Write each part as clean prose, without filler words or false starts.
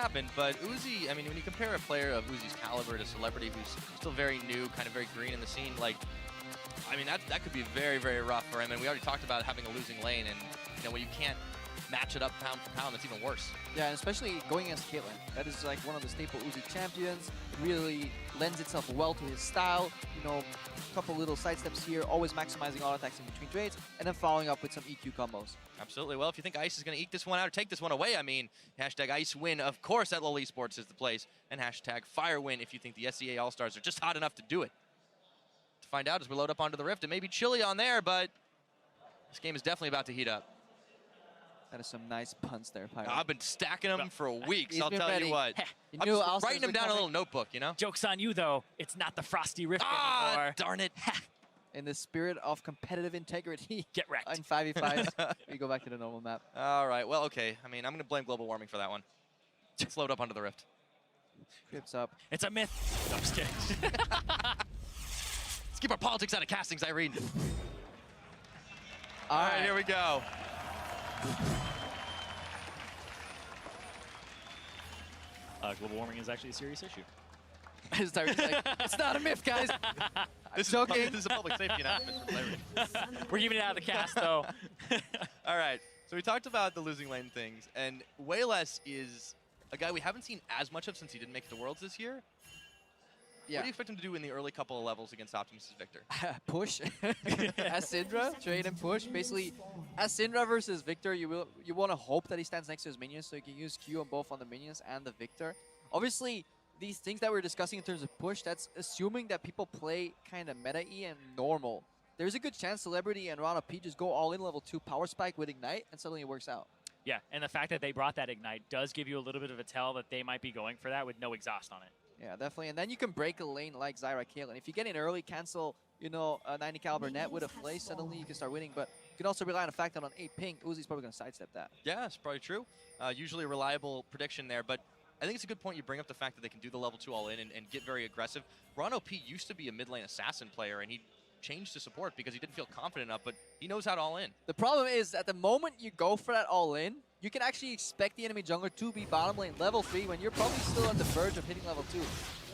happen, but Uzi, I mean, when you compare a player of Uzi's caliber to Celebrity who's still very new, kind of very green in the scene, like, I mean, that could be very, very rough for him. And we already talked about having a losing lane, and, you know, when you can't match it up pound for pound, that's even worse. Yeah, and especially going against Caitlyn. That is like one of the staple Uzi champions. It really lends itself well to his style. You know, a couple little side steps here, always maximizing auto attacks in between trades, and then following up with some EQ combos. Absolutely. Well, if you think Ice is going to eke this one out or take this one away, I mean, hashtag Ice win, of course, at LoL Esports is the place, and hashtag Fire win if you think the SEA All-Stars are just hot enough to do it. To find out as we load up onto the Rift, it may be chilly on there, but this game is definitely about to heat up. That is some nice punts there, Pyro. I've been stacking them for weeks, I'll tell ready. you what. You I'm knew just writing them down in a little notebook, you know? Joke's on you, though. It's not the Frosty Rift Ah, anymore. darn it. In the spirit of competitive integrity. Get wrecked. In 5v5s, we go back to the normal map. All right, well, okay. I mean, I'm going to blame global warming for that one. Let's load up onto the Rift. Trips up. It's a myth. No, I'm just kidding. Let's keep our politics out of castings, Irene. All right, here we go. Global warming is actually a serious issue. It's not a myth, guys. This is a public safety announcement for Larry. We're keeping it out of the cast, though. All right, so we talked about the losing lane things, and Wayless is a guy we haven't seen as much of since he didn't make the Worlds this year. Yeah. What do you expect him to do in the early couple of levels against Optimus' Victor? Push. As Syndra, trade and push. Basically, as Syndra versus Victor, you want to hope that he stands next to his minions so you can use Q on both on the minions and the Victor. Obviously, these things that we're discussing in terms of push, that's assuming that people play kind of meta-y and normal. There's a good chance Celebrity and Rana P just go all in level 2 power spike with Ignite and suddenly it works out. Yeah, and the fact that they brought that Ignite does give you a little bit of a tell that they might be going for that with no exhaust on it. Yeah, definitely. And then you can break a lane like Zyra Caitlyn. If you get in early, cancel, you know, a 90 caliber net with a play, suddenly you can start winning. But you can also rely on the fact that on 8 ping, Uzi's probably going to sidestep that. Yeah, that's probably true. Usually a reliable prediction there, but I think it's a good point you bring up the fact that they can do the level 2 all in and get very aggressive. Ron OP used to be a mid lane assassin player, and he changed to support because he didn't feel confident enough, but he knows how to all in. The problem is, at the moment you go for that all in, you can actually expect the enemy jungler to be bottom lane level 3 when you're probably still on the verge of hitting level 2.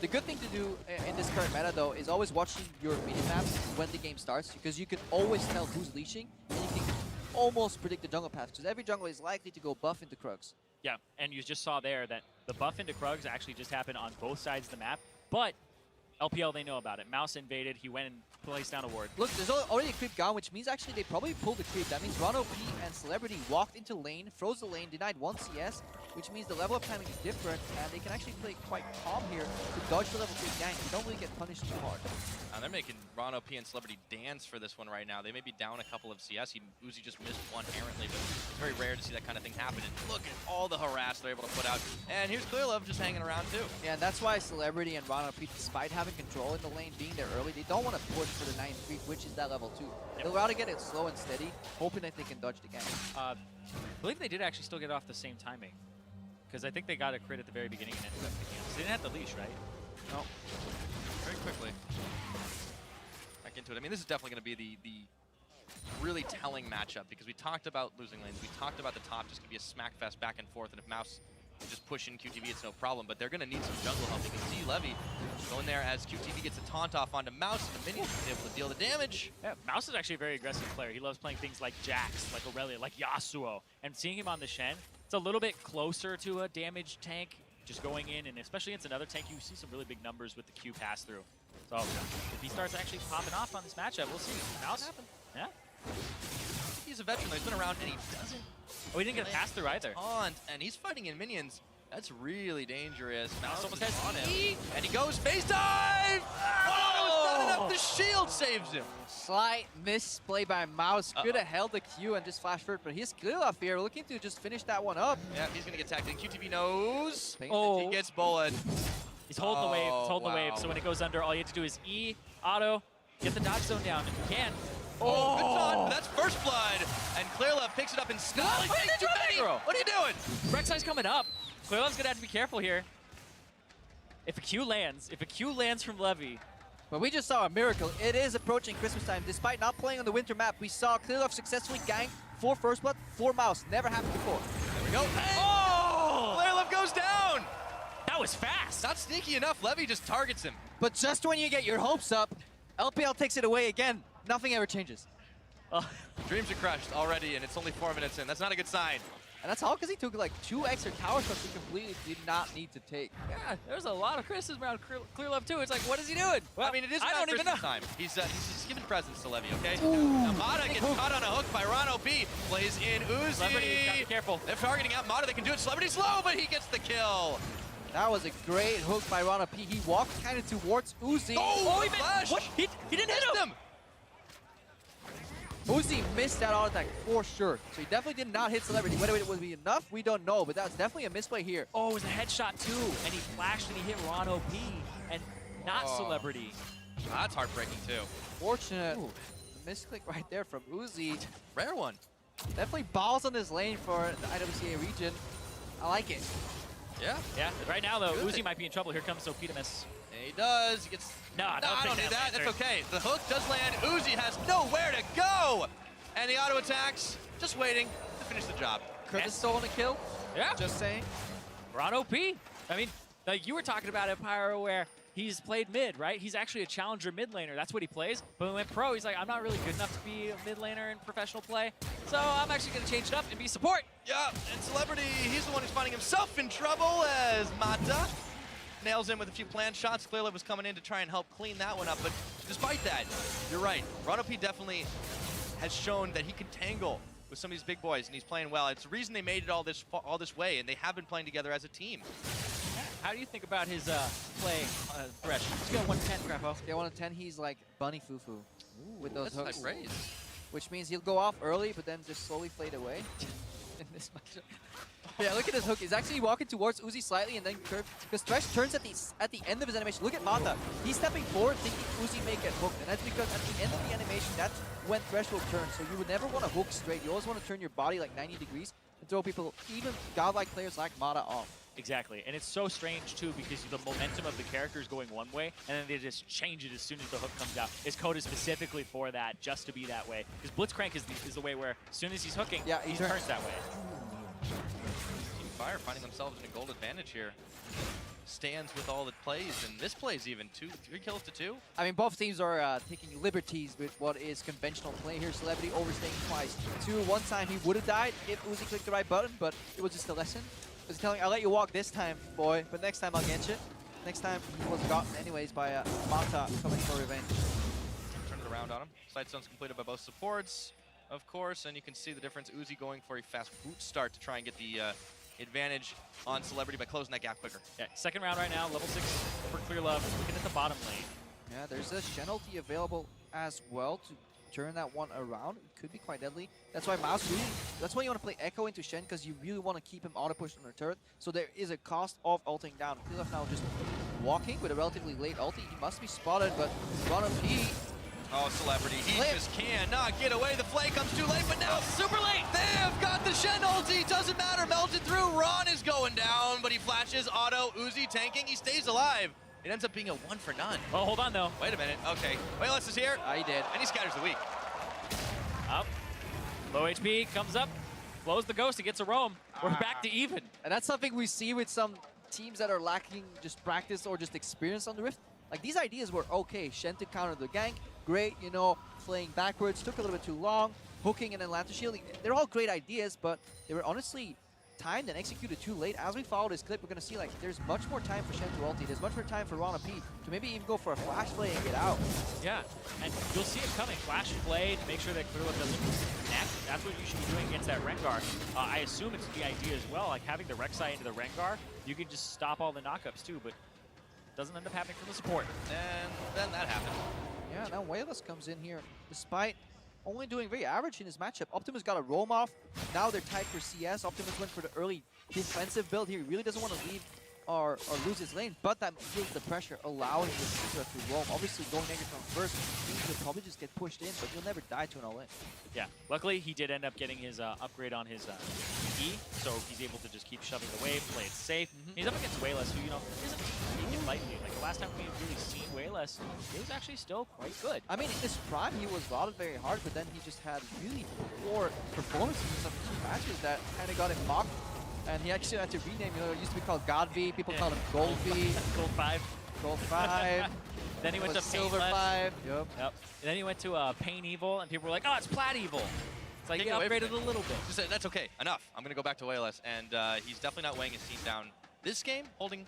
The good thing to do in this current meta, though, is always watching your mini-maps when the game starts, because you can always tell who's leashing, and you can almost predict the jungle path, because every jungler is likely to go buff into Krugs. Yeah, and you just saw there that the buff into Krugs actually just happened on both sides of the map, but LPL, they know about it. Mouse invaded, he went and placed down a ward. Look, there's already a creep gone, which means actually they probably pulled the creep. That means Ron P and Celebrity walked into lane, froze the lane, denied 1 CS, which means the level up timing is different, and they can actually play quite calm here to dodge the level 3 gank. You don't really get punished too hard. They're making Ron OP and Celebrity dance for this one right now. They may be down a couple of CS. Uzi just missed one errantly, but it's very rare to see that kind of thing happen. And look at all the harass they're able to put out. And here's Clearlove just hanging around too. Yeah, and that's why Celebrity and Ron P, despite having control in the lane, being there early, they don't want to push for the 9 creep, which is that level 2. Yep. They'll rather get it slow and steady, hoping that they can dodge the gank. I believe they did actually still get off the same timing, because I think they got a crit at the very beginning and ended up picking up. So they didn't have the leash, right? No. Very quickly. Back into it. I mean, this is definitely going to be the really telling matchup, because we talked about losing lanes. We talked about the top just going to be a smack fest back and forth, and if Mouse can just push in QTV, it's no problem, but they're going to need some jungle help. You can see Levy going there as QTV gets a taunt off onto Mouse, and the minions is able to deal the damage. Yeah, Mouse is actually a very aggressive player. He loves playing things like Jax, like Aurelia, like Yasuo. And seeing him on the Shen, it's a little bit closer to a damage tank, just going in, and especially against another tank, you see some really big numbers with the Q pass through. So if he starts actually popping off on this matchup, we'll see. Mouse, yeah. He's a veteran, though. He's been around, and he doesn't. Oh, he didn't get a pass through either. Taunt, and he's fighting in minions. That's really dangerous. Mouse almost has has on E. him. And he goes face dive! Oh, it's not enough. The shield saves him. Slight misplay by Mouse. Could have held the Q and just flash forward, but he's clear off here, looking to just finish that one up. Yeah, he's going to get tagged in. QTV knows. Oh. He gets bullet. He's holding the wave. He's holding the wave. So when it goes under, all you have to do is E, auto, get the dodge zone down if you can. Oh, good taunt. That's first blood. And Clearlove picks it up and Snarly takes too many. What are you doing? Rek'Sai's coming up. Clearlove's gonna have to be careful here. If a Q lands from Levy. But we just saw a miracle. It is approaching Christmas time. Despite not playing on the winter map, we saw Clearlove successfully gank for first blood, for Mouse. Never happened before. There we go. Hey! Oh! Clearlove goes down. That was fast. Not sneaky enough. Levy just targets him. But just when you get your hopes up, LPL takes it away again. Nothing ever changes. Dreams are crushed already, and it's only 4 minutes in. That's not a good sign. And that's all because he took like 2 extra tower shots he completely did not need to take. Yeah, there's a lot of criticism around Clear Love too. It's like, what is he doing? Well, I mean, it is I not don't even know. Christmas time. He's just giving presents to Levy, okay? Ooh. Now, Mata gets caught on a hook by Ron OP. Plays in Uzi. Celebrity, gotta be careful. They're targeting out Mata. They can do it. Celebrity's low, but he gets the kill. That was a great hook by Rana P. He walked kind of towards Uzi. Oh, he the missed. flash. What? He didn't hit him. Uzi missed that auto attack for sure. So he definitely did not hit Celebrity. Whether it would be enough, we don't know. But that's definitely a misplay here. Oh, it was a headshot too, and he flashed and he hit Ron OP, and not Celebrity. That's heartbreaking, too. Fortunate misclick right there from Uzi. Rare one. Definitely balls on this lane for the IWCA region. I like it. Yeah. Yeah, right now though, Good. Uzi might be in trouble. Here comes Sophiedamus. And he does. He gets. No, I don't need that. Lancer. That's okay. The hook does land. Uzi has nowhere to go. And the auto attacks, just waiting to finish the job. Could have stolen a kill. Yeah, Just saying. Ron OP. I mean, like you were talking about at Pyro where he's played mid, right? He's actually a challenger mid laner. That's what he plays. But when he went pro, he's like, I'm not really good enough to be a mid laner in professional play. So I'm actually going to change it up and be support. Yeah, and Celebrity, he's the one who's finding himself in trouble as Mata nails in with a few planned shots. Clearly was coming in to try and help clean that one up. But despite that, you're right. Ron OP definitely has shown that he can tangle with some of these big boys, and he's playing well. It's the reason they made it all this way, and they have been playing together as a team. How do you think about his play, Thresh? Scale 1 to 10, Grandpa. Scale 1 to 10, he's like Bunny Fufu with those That's a hooks. nice phrase. Which means he'll go off early, but then just slowly fade away in this matchup. Yeah, look at this hook. He's actually walking towards Uzi slightly and then curve. Because Thresh turns at the end of his animation. Look at Mata. He's stepping forward thinking Uzi may get hooked. And that's because at the end of the animation, that's when Thresh will turn. So you would never want to hook straight. You always want to turn your body like 90 degrees and throw people, even godlike players like Mata, off. Exactly, and it's so strange too because the momentum of the character is going one way, and then they just change it as soon as the hook comes out. It's coded specifically for that, just to be that way. Because Blitzcrank is the way where as soon as he's hooking, Yeah, he turns turns that way. Team Fire finding themselves in a gold advantage here. Stands with all the plays, and this plays even 3 kills to 2. I mean, both teams are taking liberties with what is conventional play here. Celebrity overstaying twice. One time he would have died if Uzi clicked the right button, but it was just a lesson. He was telling, I'll let you walk this time, boy, but next time I'll get you. Next time he was gotten anyways by Mata coming for revenge. Turn it around on him. Sidestone's completed by both supports, of course, and you can see the difference. Uzi going for a fast boot start to try and get the advantage on Celebrity by closing that gap quicker. Yeah, second round right now, level 6 for Clear Love, looking at the bottom lane. Yeah, there's a Shen ulti available as well to turn that one around. It could be quite deadly. That's why Mouse really, that's why you want to play Echo into Shen, because you really want to keep him auto pushed on the turret. So there is a cost of ulting down. Clear Love now just walking with a relatively late ulti. He must be spotted, but Ron P. Oh, Celebrity, he Flip. just cannot get away. The flay comes too late, but now Super late! they have got the Shen ulti. Doesn't matter, melted through. Ron is going down, but he flashes auto. Uzi tanking, he stays alive. It ends up being a 1 for none. Oh, hold on though. Wait a minute, okay. Wayless is here, He did. and he scatters the weak. Up. Low HP, comes up, blows the ghost, he gets a roam. We're back to even. And that's something we see with some teams that are lacking just practice or just experience on the Rift. Like, these ideas were okay. Shen to counter the gank, great, you know, playing backwards, took a little bit too long, hooking and then Lantern shielding. They're all great ideas, but they were honestly timed and executed too late. As we follow this clip, we're going to see, like, there's much more time for Shen to ulti. There's much more time for Rana P to maybe even go for a flash play and get out. Yeah, and you'll see it coming. Flash play to make sure that Clear Love doesn't connect. That's what you should be doing against that Rengar. I assume it's the idea as well, like having the Rek'Sai into the Rengar, you can just stop all the knockups too, but it doesn't end up happening from the support. And then that happened. Yeah, now Wayless comes in here, despite only doing very average in his matchup. Optimus got a roam off. Now they're tied for CS. Optimus went for the early defensive build here. He really doesn't want to leave or lose his lane, but that feels the pressure, allowing the Sidra to roam. Obviously, going negative from first means he'll probably just get pushed in, but he'll never die to an all-in. Yeah, luckily he did end up getting his upgrade on his E, so he's able to just keep shoving the wave, play it safe. He's up against Wayless, who, you know, isn't taken lightly. Like, the last time we really seen Wayless, he was actually still quite good. I mean, in his prime, he was lauded very hard, but then he just had really poor performances in some key matches that kind of got him mocked And he actually had to rename, you know, it used to be called God V, people called him Gold V, Gold 5. Gold 5, Then he went to Silver Painless. 5. Yep. Yep. And then he went to Pain Evil, and people were like, "Oh, it's Plat Evil." It's like he Take it away from upgraded a little bit. Just say, that's okay. Enough. I'm going to go back to Wayless, and he's definitely not weighing his team down. This game, holding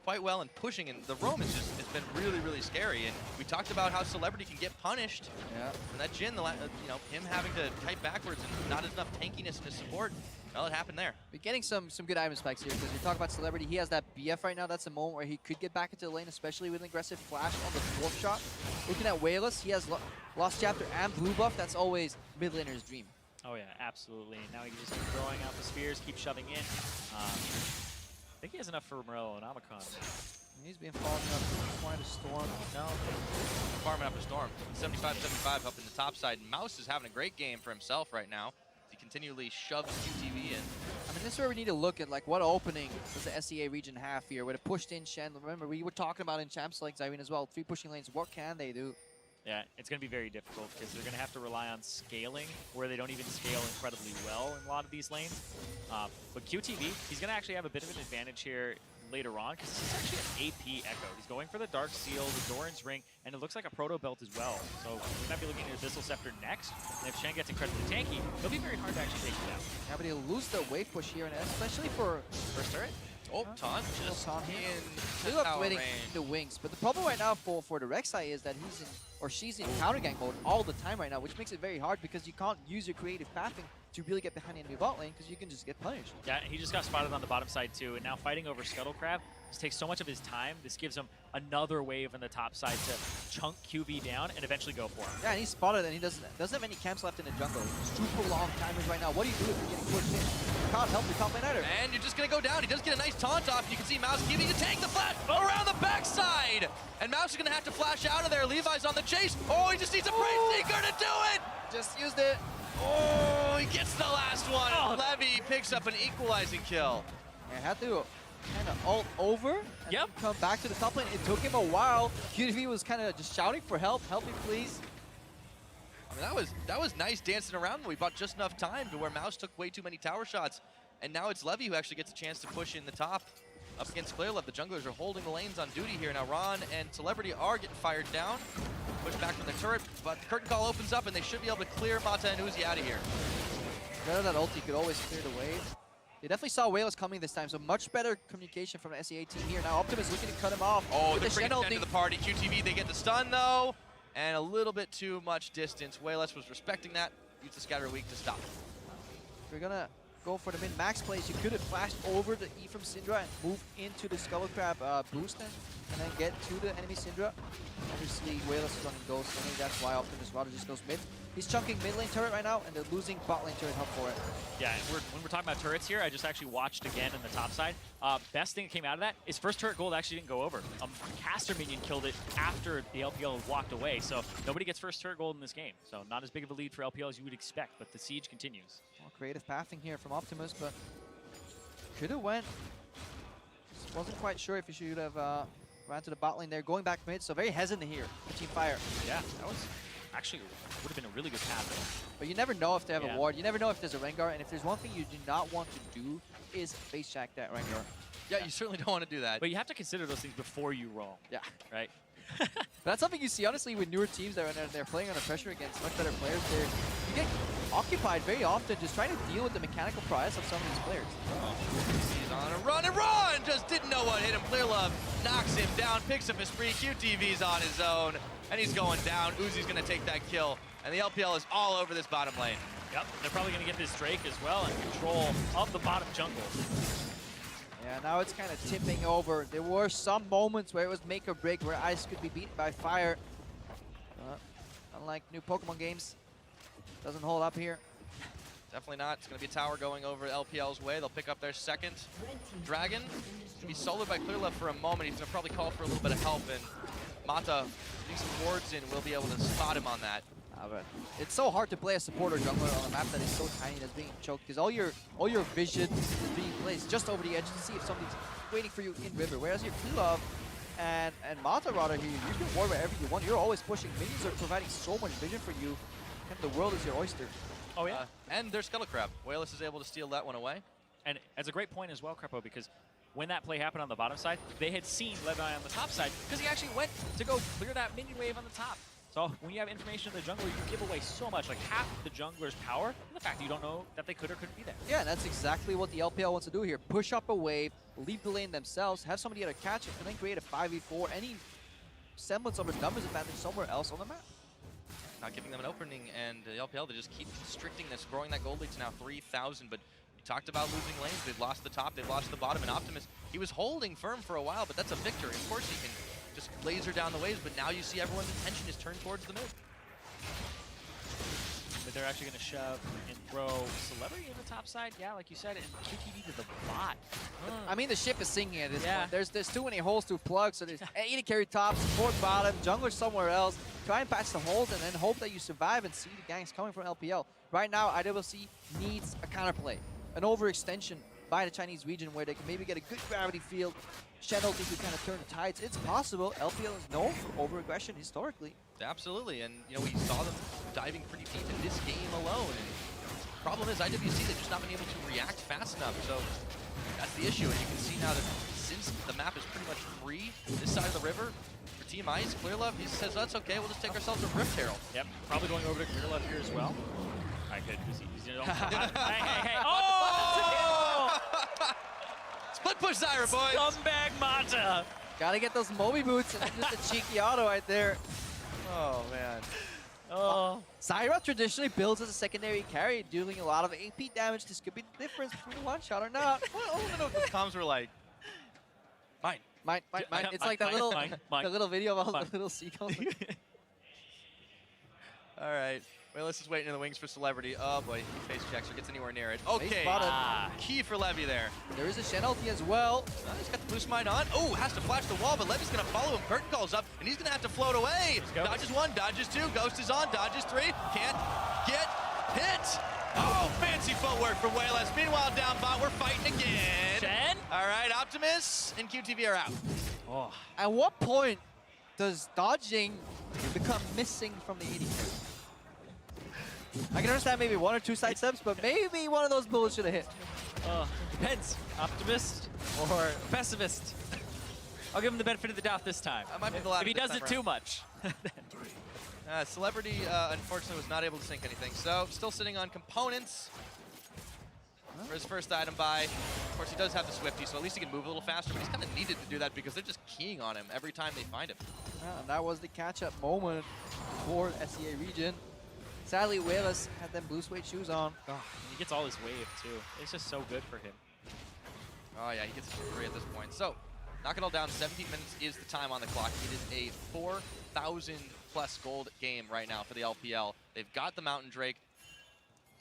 quite well and pushing, and the roam is just, it's been really, really scary. And we talked about how Celebrity can get punished. Yeah. And that Jin, you know, him having to type backwards and not enough tankiness in his support, well, it happened there. We're getting some good item spikes here because you talk about Celebrity. He has that BF right now. That's a moment where he could get back into the lane, especially with an aggressive flash on the fourth shot. Looking at Wayless, he has Lost Chapter and Blue Buff. That's always mid laner's dream. Oh yeah, absolutely. Now he can just keep throwing out the spears, keep shoving in. I think he has enough for Morello and Omicron. He's been following up quite a storm. No. Farming up a storm. 75-75 up in the top side. Mouse is having a great game for himself right now. He continually shoves QTV in. I mean, this is where we need to look at, like, what opening does the SEA region have here? With a pushed in Shen. Remember, we were talking about in Champs League, Irene, as well. 3 pushing lanes. What can they do? Yeah, it's going to be very difficult because they're going to have to rely on scaling where they don't even scale incredibly well in a lot of these lanes. But QTV, he's going to actually have a bit of an advantage here later on because he's actually an AP Echo. He's going for the Dark Seal, the Doran's Ring, and it looks like a Proto Belt as well. So we might be looking at Abyssal Scepter next. And if Shen gets incredibly tanky, it'll be very hard to actually take him down. Yeah, but he'll lose the wave push here, and especially for first turret. Oh, Taunt just Taunt here. in Still power waiting range. the wings, but the problem right now for the Rek'Sai is that he's in, or she's in counter gank mode all the time right now, which makes it very hard because you can't use your creative pathing to really get behind the enemy bot lane because you can just get punished. Yeah, he just got spotted on the bottom side too, and now fighting over Scuttle Crab just takes so much of his time. This gives him another wave on the top side to chunk QV down and eventually go for him. Yeah, and he's spotted, and he doesn't have any camps left in the jungle. Super long timers right now. What do you do if you're getting pushed in? You can't help your top lane either. And you're just going to go down. He does get a nice taunt off. You can see Mouse giving to take the flash around the backside. And Mouse is going to have to flash out of there. Levi's on the chase. Oh, he just needs a Brain Seeker to do it. Just used it. Oh, he gets the last one. Oh. Levy picks up an equalizing kill. I had to kind of ult over and Yep. come back to the top lane. It took him a while. QTV was kind of just shouting for help. Help me, please. I mean, that was nice dancing around. We bought just enough time to where Mouse took way too many tower shots. And now it's Levy who actually gets a chance to push in the top up against Clearlove. The junglers are holding the lanes on duty here. Now Ron and Celebrity are getting fired down. Pushed back from the turret, but the curtain call opens up and they should be able to clear Mata and Uzi out of here. Better that ulti could always clear the wave. They definitely saw Wayless coming this time, so much better communication from the SEA team here. Now Optimus looking to cut him off. Oh, with they're the bringing Shen it into ulti. the party. QTV, they get the stun though. And a little bit too much distance. Wayless was respecting that. Used the scatter weak to stop. We're gonna go for the min-max plays. You could have flashed over the E from Syndra and moved into the Scuttle Crab boost and then get to the enemy Syndra. Obviously, Wayless is running Ghost, so maybe that's why Optimus rather just goes mid. He's chunking mid lane turret right now, and they're losing bot lane turret help for it. Yeah, and when we're talking about turrets here, I just actually watched again on the top side. Best thing that came out of that is first turret gold actually didn't go over. Caster minion killed it after the LPL had walked away, so nobody gets first turret gold in this game. So not as big of a lead for LPL as you would expect, but the siege continues. Well, creative pathing here from Optimus, but could have went. Just wasn't quite sure if he should have ran to the bot lane there, going back mid, so very hesitant here for Team Fire. Yeah, that was actually would have been a really good path. But you never know if they have Yeah. a ward. You never know if there's a Rengar, and if there's one thing you do not want to do is face check that Rengar. Yeah, you certainly don't want to do that. But you have to consider those things before you roll, Yeah. right? But that's something you see, honestly, with newer teams that are they're playing under pressure against much better players. You get occupied very often just trying to deal with the mechanical prowess of some of these players. He's on a run and run! Just didn't know what hit him. Clearlove knocks him down, picks up his free. QTV's on his own, and he's going down. Uzi's going to take that kill, and the LPL is all over this bottom lane. Yep, they're probably going to get this Drake as well and control of the bottom jungle. Yeah, now it's kind of tipping over. There were some moments where it was make or break, where Ice could be beaten by Fire. Unlike new Pokemon games, doesn't hold up here. Definitely not. It's going to be a tower going over LPL's way. They'll pick up their second dragon. He'll be soloed by Clearlove for a moment. He's going to probably call for a little bit of help, and Mata, putting some wards in, will be able to spot him on that. But it's so hard to play a supporter jungler on a map that is so tiny that's being choked, because all your vision is being placed just over the edge to see if somebody's waiting for you in river. Whereas your Clearlove and Mata rather here, you can ward wherever you want. You're always pushing. Minions are providing so much vision for you, and the world is your oyster. Oh yeah. And there's Scuttle Crab. Wayless is able to steal that one away. And it's a great point as well, Crepo, because when that play happened on the bottom side, they had seen Levi on the top side because he actually went to go clear that minion wave on the top. So when you have information in the jungler, you give away so much, like half the jungler's power, and the fact that you don't know that they could or couldn't be there. Yeah, and that's exactly what the LPL wants to do here. Push up a wave, leave the lane themselves, have somebody to catch it, and then create a 5v4, any semblance of a numbers advantage somewhere else on the map. Not giving them an opening, and the LPL, they just keep constricting this, growing that gold lead to now 3,000, but we talked about losing lanes. They've lost the top, they've lost the bottom, and Optimus, he was holding firm for a while, but that's a victory. Of course he can just laser down the waves, but now you see everyone's attention is turned towards the mid. But they're actually going to shove and throw Celebrity in the top side, yeah, like you said, and QTV to the bot. I mean, the ship is sinking at this Yeah. point. There's too many holes to plug, so there's 80 carry top, support bottom, jungler somewhere else. Try and patch the holes and then hope that you survive and see the ganks coming from LPL. Right now, IWC needs a counterplay, an overextension by the Chinese region where they can maybe get a good gravity field, Shadow to kind of turn the tides. It's possible. LPL is known for over-aggression historically. Absolutely, and you know we saw them diving pretty deep in this game alone. And the problem is IWC, they've just not been able to react fast enough. So that's the issue, and you can see now that since the map is pretty much free this side of the river for Team Ice, Clearlove, he says that's okay. We'll just take ourselves a Rift Herald. Yep, probably going over to Clearlove here as well. I could. Hey! Oh! Split push Zyra, boys! Scumbag Mata! Gotta get those Moby boots and just a cheeky auto right there. Oh, man. Oh. Zyra traditionally builds as a secondary carry, dealing a lot of AP damage. This could be the difference between a one-shot or not. I want to know if the comms were like, fine. Mine. It's like that little, mine. the little video of all the little seagulls. All right. Well, let's just wait in the wings for Celebrity. Oh boy, he face checks or gets anywhere near it. Okay, spotted. Key for Levy there. There is a Shen ulti as well. He's got the boost mine on. Oh, has to flash the wall, but Levy's gonna follow him. Curtain calls up, and he's gonna have to float away. Dodges one, dodges two, Ghost is on, dodges three. Can't get hit. Oh, fancy footwork from Wayless. Meanwhile, down bot, we're fighting again. Shen? All right, Optimus and QTV are out. Oh. At what point does dodging become missing from the AD carry? I can understand maybe one or two side steps, but maybe one of those bullets should have hit. Depends. Optimist or pessimist. I'll give him the benefit of the doubt this time. That might be the latter If he this does time it too around. much. Celebrity, unfortunately, was not able to sync anything. So, still sitting on components for his first item buy. Of course, he does have the Swifty, so at least he can move a little faster, but he's kind of needed to do that because they're just keying on him every time they find him. And that was the catch-up moment for SEA region. Sadly, Wayless had them blue suede shoes on. And he gets all his wave, too. It's just so good for him. Oh yeah, he gets a 3 at this point. So, knock it all down, 17 minutes is the time on the clock. It is a 4,000 plus gold game right now for the LPL. They've got the Mountain Drake.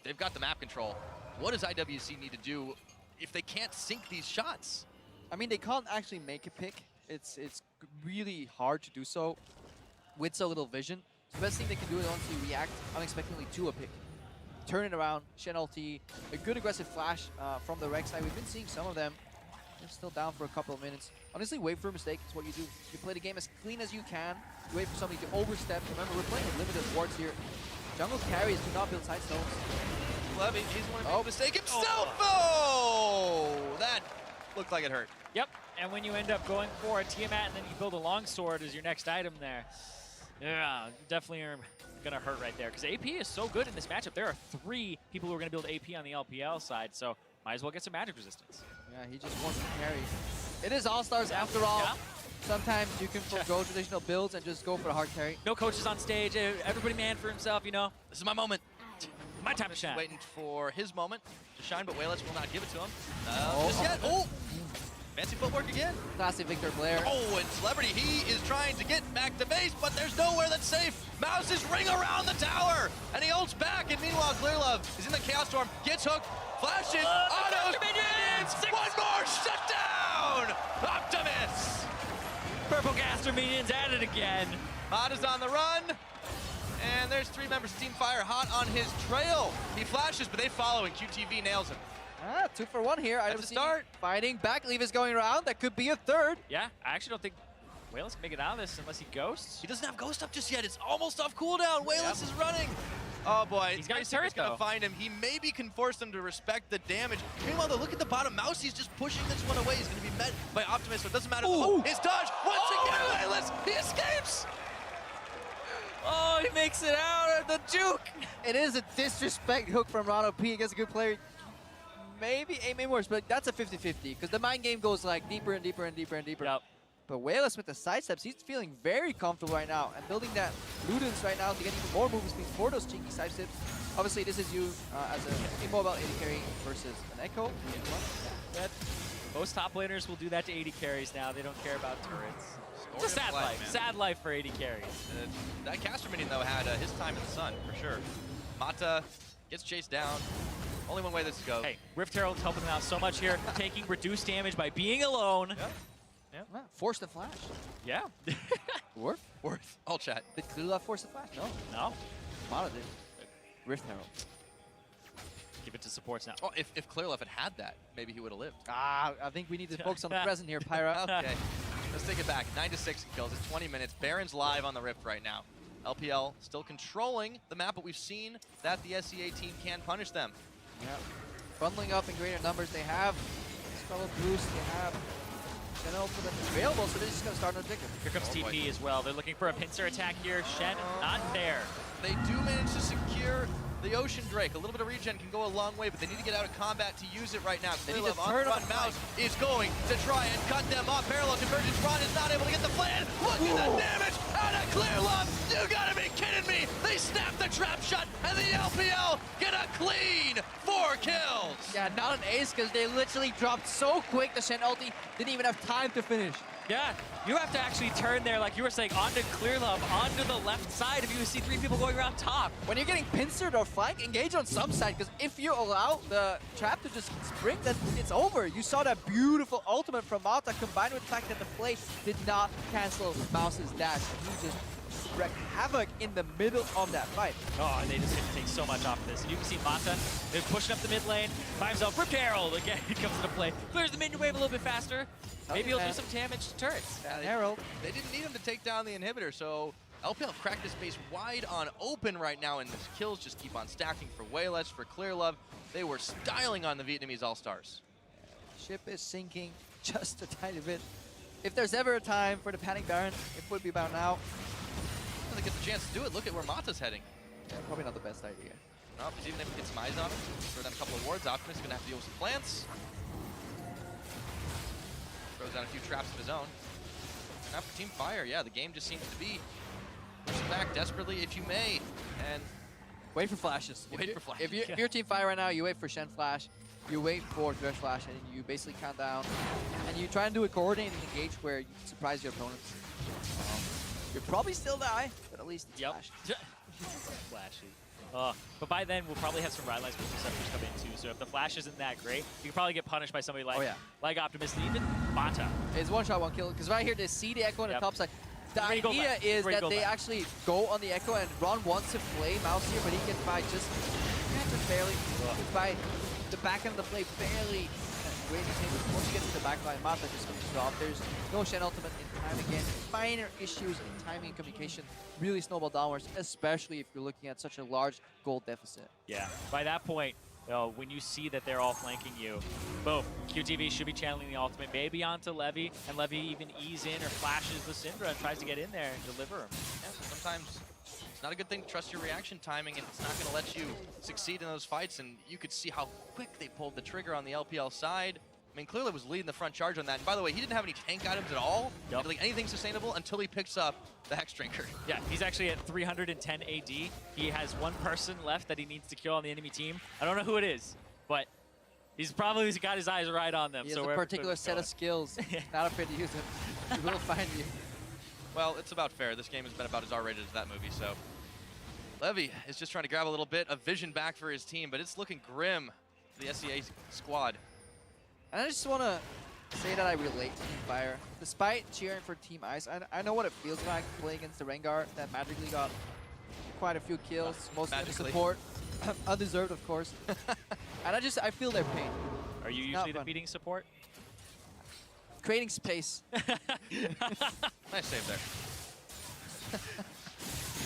They've got the map control. What does IWC need to do if they can't sink these shots? I mean, they can't actually make a pick. It's really hard to do so with so little vision. The best thing they can do is honestly react unexpectedly to a pick. Turn it around, Shen ulti, a good aggressive flash from the Rex side. We've been seeing some of them. They're still down for a couple of minutes. Honestly, wait for a mistake is what you do. You play the game as clean as you can. You wait for somebody to overstep. Remember, we're playing with limited wards here. Jungle carries do not build side stones. Levy, he's one to make a mistake himself. Oh, that looked like it hurt. Yep, and when you end up going for a Tiamat and then you build a longsword as your next item there, yeah, definitely are gonna hurt right there. Because AP is so good in this matchup. There are 3 people who are gonna build AP on the LPL side, so might as well get some magic resistance. Yeah, he just wants to carry. It is All-Stars after all. Yeah. Sometimes you can forego traditional builds and just go for the hard carry. No coaches on stage, everybody man for himself, you know. This is my moment. My time to shine. Waiting for his moment to shine, but Wayless will not give it to him. Just yet. Oh! Fancy footwork again. Classic Victor Blair. Oh, and Celebrity, he is trying to get back to base, but there's nowhere that's safe. Mouse is ring around the tower, and he ults back, and meanwhile, Clearlove is in the Chaos Storm, gets hooked, flashes, autos, minions! One more shutdown! Optimus! Purple Gaster minions at it again. Mod is on the run, and there's 3 members of Team Fire hot on his trail. He flashes, but they follow, and QTV nails him. 2 for 1 here. That's a start. Fighting back. Leave is going around. That could be a third. Yeah, I actually don't think Wayless can make it out of this unless he ghosts. He doesn't have Ghost up just yet. It's almost off cooldown. Wayless is running. Oh boy, He's got his He's turret, gonna though. find him. He maybe can force them to respect the damage. Meanwhile, though, look at the bottom. Mouse, he's just pushing this one away. He's gonna be met by Optimus, so it doesn't matter. Ooh. His dodge, once again, Wayless, he escapes! Oh, he makes it out of the juke. It is a disrespect hook from Rano P against a good player. Maybe aiming worse, but that's a 50-50 because the mind game goes like deeper and deeper and deeper and deeper. Yep. But Wayless with the side steps, he's feeling very comfortable right now and building that Ludens right now to get even more movement speed for those cheeky side steps. Obviously, this is you as an immobile AD carry versus an Echo. Most top laners will do that to 80 carries now. They don't care about turrets. It's a sad Story of life. man. Sad life for 80 carries. That caster minion, though, had his time in the sun, for sure. Mata gets chased down. Only one way this goes. Hey, Rift Herald's helping him out so much here, taking reduced damage by being alone. Force the flash. Yeah. Worth? Worth. All chat. Did Klula force the flash? No. No. Mata did. Rift Herald. Give it to supports now. Oh, if Clearleft had that, maybe he would have lived. Ah, I think we need to focus on the present here, Pyra. Okay, let's take it back. 9-6 kills. It's 20 minutes. Baron's live on the Rift right now. LPL still controlling the map, but we've seen that the SEA team can punish them. Yeah. Bundling up in greater numbers. They have Spell Boost. They have General for them available, so they're just going to start an objective. Here comes Oh, boy. TP as well. They're looking for a pincer attack here. Shen, not there. They do manage to secure the Ocean Drake. A little bit of regen can go a long way, but they need to get out of combat to use it right now. They need to Clearlove on turn the on front. the Mouse is going to try and cut them off. Parallel convergence. Ron is not able to get the plan. Look at the damage out of Clearlove. You gotta be kidding me. They snap the trap shut, and the LPL get a clean 4 kills. Yeah, not an ace because they literally dropped so quick. The Shen ulti didn't even have time to finish. Yeah, you have to actually turn there, like you were saying, onto Clearlove, onto the left side if you see 3 people going around top. When you're getting pincered or flank, engage on some side, because if you allow the trap to just spring, then it's over. You saw that beautiful ultimate from Malta combined with the fact that the play did not cancel Mouse's dash. He just wreaked havoc in the middle of that fight. Oh, and they just get to take so much off of this. And you can see Mata, they're pushing up the mid lane, by himself, Ripped Herald again, he comes into play. Clears the minion wave a little bit faster. Maybe he'll do some damage to turrets. Yeah, Herald. They didn't need him to take down the inhibitor, so LPL cracked this base wide on open right now, and the kills just keep on stacking for Wayless, for Clearlove. They were styling on the Vietnamese All-Stars. Ship is sinking just a tiny bit. If there's ever a time for the Panic Baron, it would be about now. They get the chance to do it. Look at where Mata's heading. Yeah, probably not the best idea. No, because even if it gets Mize on him, throw down a couple of wards, Optimus is going to have to deal with some plants. Throws down a few traps of his own. Now for Team Fire, yeah, the game just seems to be pushing back desperately if you may. And Wait for flashes. Wait for flashes. If you're Team Fire right now, you wait for Shen Flash, you wait for Thresh Flash, and you basically count down. And you try and do a coordinated engage where you surprise your opponents. You'll probably still die, but at least it's Flash. Flashy. But by then, we'll probably have some Ride Lights Perceptors come in too, so if the Flash isn't that great, you can probably get punished by somebody like, like Optimus, and even Mata. It's one shot, one kill, because right here they see the Echo on the top side. The Ready to go idea left. is Ready to that go they left. actually go on the Echo, and Ron wants to play Mouse here, but he gets by just barely. Gets by the back end of the play, barely. Once you get to the back line, Mata just finishes off. There's no Shen ultimate in time again. Minor issues in timing and communication really snowball downwards, especially if you're looking at such a large gold deficit. Yeah, by that point, when you see that they're all flanking you, boom, QTV should be channeling the ultimate, maybe onto Levy, and Levy even ease in or flashes the Syndra and tries to get in there and deliver him. yeah, sometimes it's not a good thing to trust your reaction timing if it's not going to let you succeed in those fights. And you could see how quick they pulled the trigger on the LPL side. I mean, clearly was leading the front charge on that. And by the way, he didn't have any tank items at all, like anything sustainable, until he picks up the Hex Drinker. Yeah, he's actually at 310 AD. He has one person left that he needs to kill on the enemy team. I don't know who it is, but he's probably got his eyes right on them. He has a particular set of skills. Not afraid to use it. He will find you. Well, it's about fair. This game has been about as R-rated as that movie, so. Levy is just trying to grab a little bit of vision back for his team, but it's looking grim for the SEA squad. And I just want to say that I relate to Team Fire. Despite cheering for Team Ice, I know what it feels like to play against the Rengar that magically got quite a few kills, mostly in support. Undeserved, of course. And I feel their pain. Are you usually defeating support? creating space. Nice save there.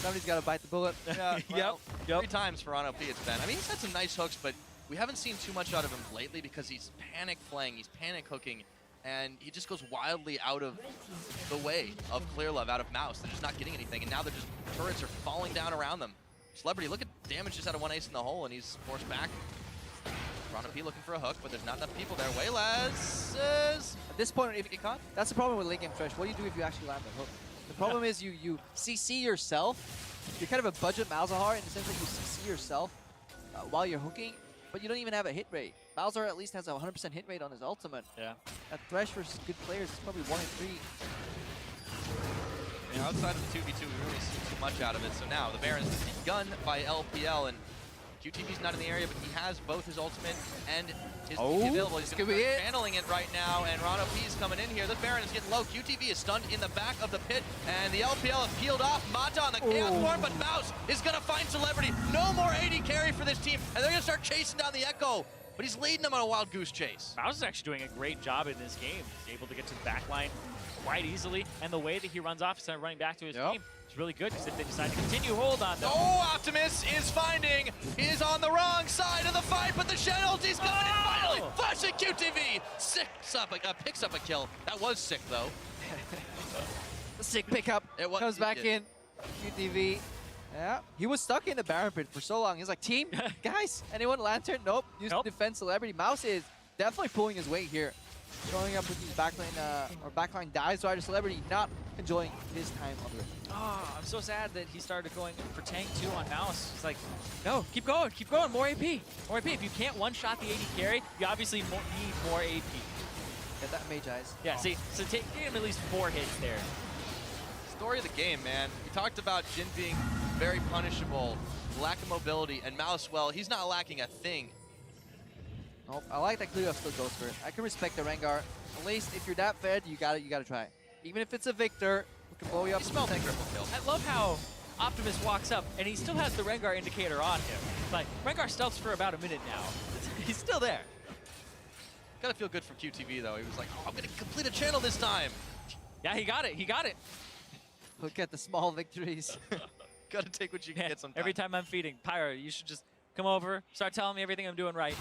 Somebody's got to bite the bullet. Yeah, well, Yep. 3 times for Ron P it's been. I mean, he's had some nice hooks, but we haven't seen too much out of him lately because he's panic playing, he's panic hooking, and he just goes wildly out of the way of Clearlove, out of Mouse. They're just not getting anything, and now they're just, turrets are falling down around them. Celebrity, look at damage just out of 1 ace in the hole, and he's forced back. Ron P looking for a hook, but there's not enough people there. Wayless is... At this point, if you get caught, that's the problem with late game Thresh. What do you do if you actually land the hook? The problem is you CC yourself. You're kind of a budget Malzahar in the sense that you CC yourself while you're hooking, but you don't even have a hit rate. Malzahar at least has a 100% hit rate on his ultimate. Yeah. At Thresh versus good players, it's probably 1 in 3. Yeah, outside of the 2v2, we really see too much out of it. So now the Baron's begun by LPL, and QTV's not in the area, but he has both his ultimate and his available. He's going to be channeling it right now, and Ron P's coming in here. The Baron is getting low. QTV is stunned in the back of the pit, and the LPL is peeled off. Mata on the Chaos Form, but Mouse is going to find Celebrity. No more AD carry for this team, and they're going to start chasing down the Echo, but he's leading them on a wild goose chase. Mouse is actually doing a great job in this game. He's able to get to the back line quite easily, and the way that he runs off instead of running back to his team is really good because if they decide to continue, hold on. Oh, Optimus is finding. He is on the wrong side of the fight, but the Shen ulti's coming in finally. Flashing QTV. Picks up a kill. That was sick, though. The sick pickup. Comes back in. QTV. Yeah, he was stuck in the Baron pit for so long. He's like, team, guys, anyone Lantern? Nope. Use the defense Celebrity. Mouse is definitely pulling his weight here. Showing up with these backline dives. So Celebrity not enjoying his time on the rift. Oh, I'm so sad that he started going for tank too on Mouse. It's like, no, keep going, more AP. More AP. If you can't one-shot the AD carry, you obviously need more AP. Get that Mage Eyes. Yeah, see, so take him at least 4 hits there. Story of the game, man. We talked about Jin being very punishable, lack of mobility, and Mouse, well, he's not lacking a thing. Nope, I like that Clearlove still goes for it. I can respect the Rengar. At least if you're that fed, you gotta try it. Even if it's a Victor, who can blow you up. Smell that triple kill. I love how Optimus walks up and he still has the Rengar indicator on him. Like, Rengar stealths for about a minute now. He's still there. Gotta feel good for QTV though. He was like, oh, I'm gonna complete a channel this time. Yeah, he got it. Look at the small victories. Gotta take what you can get sometimes. Every time I'm feeding, Pyro, you should just come over, start telling me everything I'm doing right.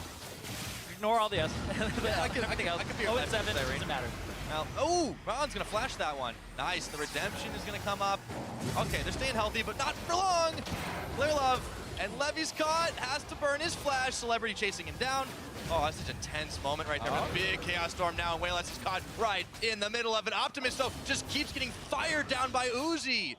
Ignore all the everything else. 0-7, doesn't matter. Now, oh, Ron's gonna flash that one. Nice, the redemption is gonna come up. Okay, they're staying healthy, but not for long. Clearlove, and Levy's caught, has to burn his flash. Celebrity chasing him down. Oh, that's such a tense moment right there. A big Chaos Storm now, and Wayless is caught right in the middle of it. Optimus, though, just keeps getting fired down by Uzi.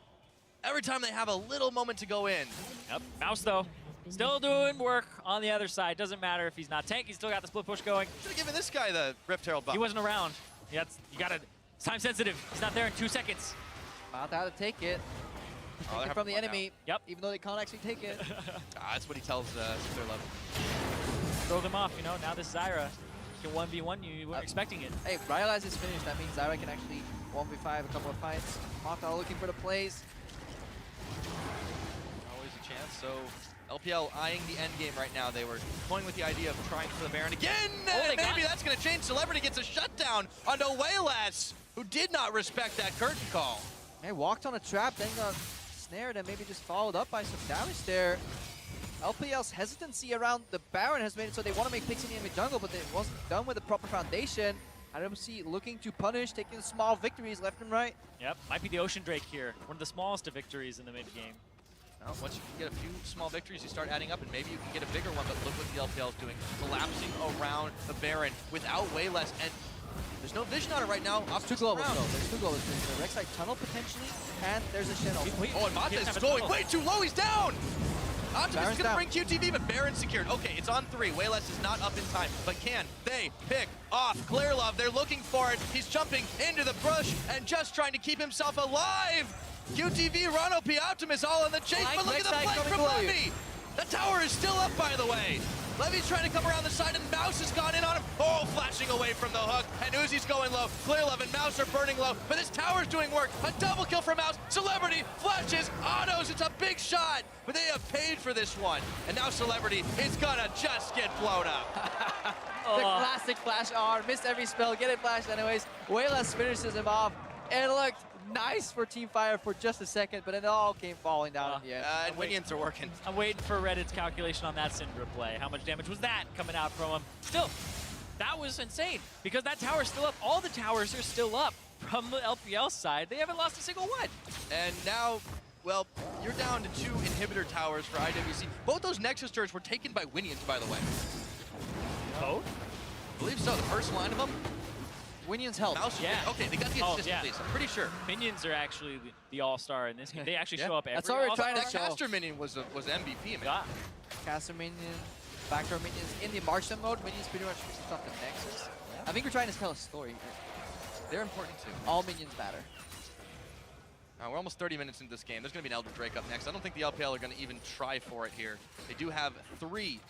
Every time they have a little moment to go in. Yep, Mouse, though, still doing work on the other side. Doesn't matter if he's not tank, he's still got the split push going. Should have given this guy the Rift Herald buff. He wasn't around. You gotta, it's time sensitive. He's not there in 2 seconds. About how to take it. Take it from the enemy. Yep. Even though they can't actually take it. That's what he tells Clearlove. Throw them off, you know. Now this Zyra can 1v1 you weren't expecting it. Hey, Rylai's is finished. That means Zyra can actually 1v5 a couple of fights. Mata looking for the plays. Always a chance. So LPL eyeing the end game right now. They were toying with the idea of trying for the Baron again. And maybe that's going to change. Celebrity gets a shutdown onto Wayless, who did not respect that curtain call. Hey, walked on a trap, then got snared, and maybe just followed up by some damage there. LPL's hesitancy around the Baron has made it so they want to make picks in the enemy jungle, but it wasn't done with the proper foundation. IWC looking to punish, taking small victories left and right. Yep, might be the Ocean Drake here. One of the smallest of victories in the mid-game. Well, once you can get a few small victories, you start adding up, and maybe you can get a bigger one, but look what the LPL is doing. Collapsing around the Baron without Wayless, and there's no vision on it right now. There's 2 globals though. There's 2 globals. There's a Rek'Sai tunnel potentially, and there's a Shen also. Oh, and Mata is going way too low. He's down! Optimus is going to bring QTV, but Baron secured. Okay, it's on 3. Wayless is not up in time, but can they pick off Clearlove? They're looking for it. He's jumping into the brush and just trying to keep himself alive. QTV, Ron Optimus all in the chase, but look at the flank from Levy. The tower is still up, by the way. Levy's trying to come around the side, and Mouse has gone in on him. Oh, flashing away from the hook, and Uzi's going low. Clearlove and Mouse are burning low, but this tower's doing work. A double kill for Mouse. Celebrity flashes, autos. It's a big shot, but they have paid for this one. And now Celebrity is gonna just get blown up. The classic flash R, missed every spell, get it flashed anyways. Wayless finishes him off. It looked nice for Team Fire for just a second, but it all came falling down in the end. And minions are working. I'm waiting for Reddit's calculation on that Syndra play. How much damage was that coming out from him? Still, that was insane because that tower's still up. All the towers are still up from the LPL side. They haven't lost a single one. And now, well, you're down to 2 inhibitor towers for IWC. Both those Nexus turrets were taken by Winions, by the way. Oh? I believe so. The first line of them. Winions help. Mouse, Yeah. Okay, they got the assist at least. I'm pretty sure. Minions are actually the all-star in this game. They actually show up every That's what we're all-star. trying to That show. caster minion was MVP, man. Yeah. Caster minion, backdoor minions. In the marksman mode, minions pretty much fixed off the Nexus. I think we're trying to tell a story here. They're important too. All minions matter. We're almost 30 minutes into this game. There's going to be an Elder Drake up next. I don't think the LPL are going to even try for it here. They do have 3,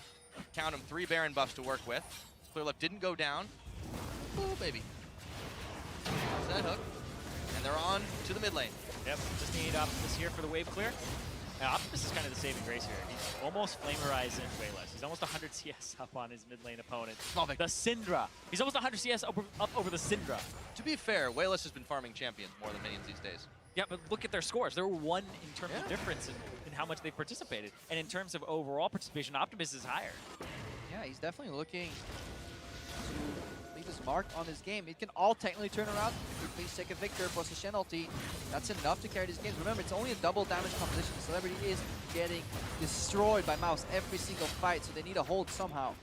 count them, 3 Baron buffs to work with. Clearlove didn't go down. Oh, baby. There's that hook. And they're on to the mid lane. Yep, just need Optimus here for the wave clear. Now, Optimus is kind of the saving grace here. He's almost Flame Horizon Wayless. He's almost 100 CS up on his mid lane opponent. Small victory. The Syndra. He's almost 100 CS up over the Syndra. To be fair, Wayless has been farming champions more than minions these days. Yeah, but look at their scores. They're 1 in terms of difference in how much they participated. And in terms of overall participation, Optimus is higher. Yeah, he's definitely looking to leave his mark on his game. It can all technically turn around. If you please take a Victor plus a Shen ulti, that's enough to carry this game. Remember, it's only a double damage composition. Celebrity is getting destroyed by Mouse every single fight, so they need a hold somehow.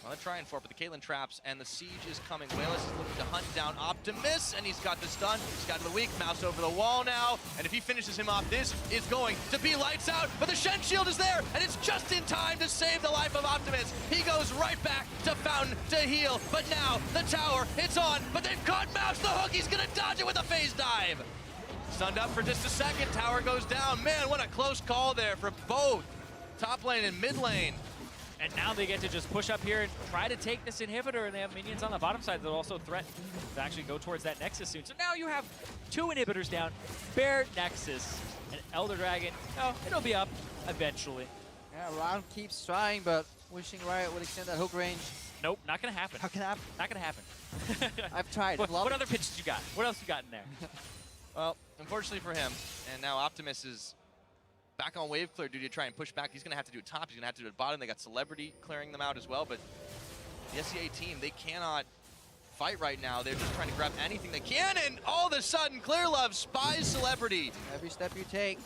Well, they're trying for it, but the Caitlyn traps and the siege is coming. Wayless is looking to hunt down Optimus, and he's got the stun. He's got the weak. Mouse over the wall now, and if he finishes him off, this is going to be lights out. But the Shen shield is there, and it's just in time to save the life of Optimus. He goes right back to Fountain to heal, but now the tower, it's on, but they've caught Mouse. The hook, he's gonna dodge it with a phase dive. Stunned up for just a second. Tower goes down. Man, what a close call there for both top lane and mid lane. And now they get to just push up here and try to take this inhibitor, and they have minions on the bottom side that will also threaten to actually go towards that Nexus soon. So now you have 2 inhibitors down, Bear Nexus, and Elder Dragon. Oh, it'll be up eventually. Yeah, Round keeps trying, but wishing Riot would extend that hook range. Nope, not gonna happen. How can it happen? Not gonna happen. I've tried. What other pitches you got? What else you got in there? Well, unfortunately for him, and now Optimus is back on wave clear duty to try and push back. He's going to have to do it top. He's going to have to do it bottom. They got Celebrity clearing them out as well, but the SEA team, they cannot fight right now. They're just trying to grab anything they can, and all of a sudden, Clearlove spies Celebrity. Every step you take,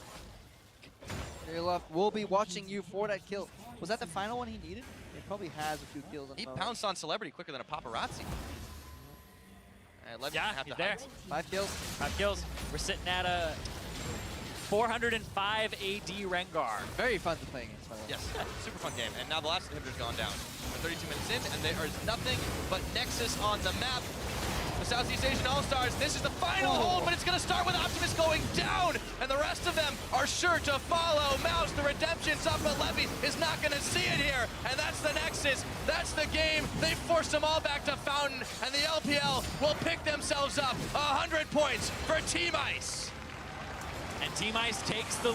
Clearlove will be watching you for that kill. Was that the final one he needed? He probably has a few kills. He pounced on Celebrity quicker than a paparazzi. Levy's Yeah, gonna have he's to there. hunt. 5 kills. 5 kills. We're sitting at a 405 AD Rengar. Very fun to play against, by the way. Yes, super fun game. And now the last inhibitor's gone down. We're 32 minutes in, and there is nothing but Nexus on the map. The Southeast Asian All-Stars, this is the final hold, but it's going to start with Optimus going down, and the rest of them are sure to follow. Mouse, the redemption's up, but Levy is not going to see it here, and that's the Nexus. That's the game. They forced them all back to Fountain, and the LPL will pick themselves up 100 points for Team Ice. And Team Ice takes the